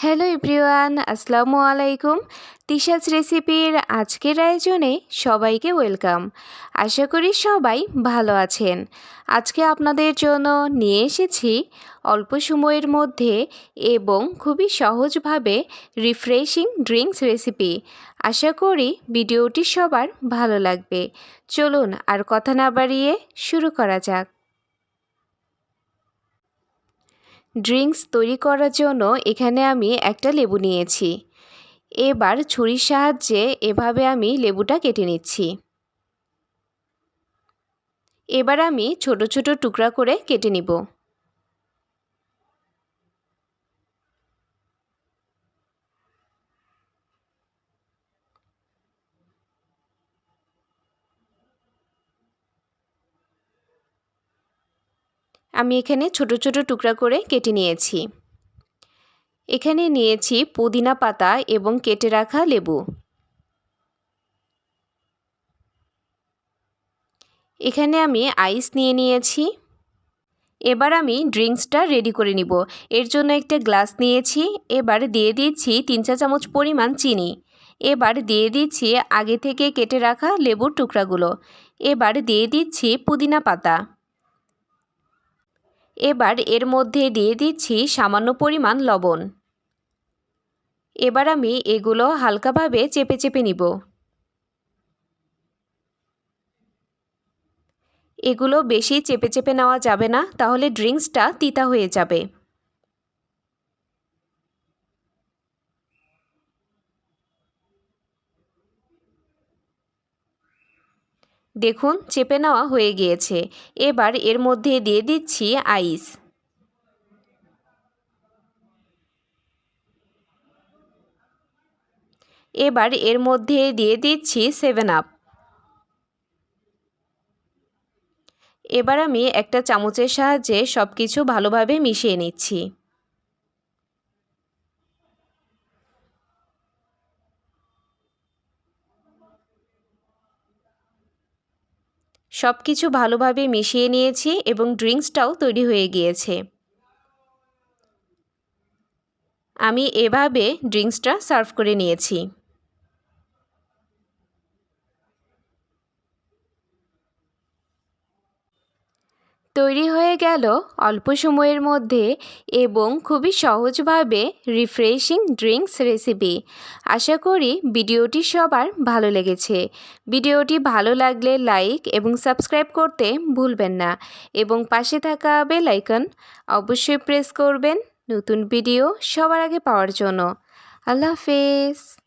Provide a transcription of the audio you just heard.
Hello everyone, আসসালামু আলাইকুম। তিশাস রেসিপির আজকের আয়োজনে সবাইকে ওয়েলকাম। আশা করি সবাই ভালো আছেন। আজকে আপনাদের জন্য নিয়ে এসেছি অল্প সময়ের মধ্যে এবং খুবই সহজভাবে রিফ্রেশিং ড্রিঙ্কস রেসিপি। আশা করি ভিডিওটি সবার ভালো লাগবে। চলুন আর কথা না বাড়িয়ে শুরু করা যাক। ড্রিঙ্কস তৈরি করার জন্য এখানে আমি একটা লেবু নিয়েছি। এবার ছুরির সাহায্যে এভাবে আমি লেবুটা কেটে নিচ্ছি। এবার আমি ছোট ছোট টুকরা করে কেটে নিব। আমি এখানে ছোট ছোট টুকরা করে কেটে নিয়েছি। এখানে নিয়েছি পুদিনা পাতা এবং কেটে রাখা লেবু। এখানে আমি আইস নিয়ে নিয়েছি। এবার আমি ড্রিঙ্কসটা রেডি করে নিব। এর জন্য একটা গ্লাস নিয়েছি। এবার দিয়ে দিচ্ছি 3 চা চামচ পরিমাণ চিনি। এবার দিয়ে দিচ্ছি আগে থেকে কেটে রাখা লেবুর টুকরাগুলো। এবার দিয়ে দিচ্ছি পুদিনা পাতা। এবার এর মধ্যে দিয়ে দিচ্ছি সামান্য পরিমাণ লবণ। এবার আমি এগুলো হালকাভাবে চেপে চেপে নিব। এগুলো বেশি চেপে চেপে নেওয়া যাবে না, তাহলে ড্রিঙ্কসটা তিতা হয়ে যাবে। দেখুন চেপে নেওয়া হয়ে গিয়েছে। এবার এর মধ্যে দিয়ে দিচ্ছি আইস। এবার এর মধ্যে দিয়ে দিচ্ছি 7 আপ। এবার আমি একটা চামচের সাহায্যে সব কিছু ভালোভাবে মিশিয়ে নিচ্ছি। সব কিছু ভালোভাবে মিশিয়ে নিয়েছি এবং ড্রিঙ্কসটাও তৈরি হয়ে গিয়েছে। আমি এভাবে ড্রিঙ্কসটা সার্ভ করে নিয়েছি। তৈরি হয়ে গেল অল্প সময়ের মধ্যে এবং খুবই সহজভাবে রিফ্রেশিং ড্রিঙ্কস রেসিপি। আশা করি ভিডিওটি সবার ভালো লেগেছে। ভিডিওটি ভালো লাগলে লাইক এবং সাবস্ক্রাইব করতে ভুলবেন না এবং পাশে থাকা বেল আইকন অবশ্যই প্রেস করবেন নতুন ভিডিও সবার আগে পাওয়ার জন্য। আল্লাহ হাফেজ।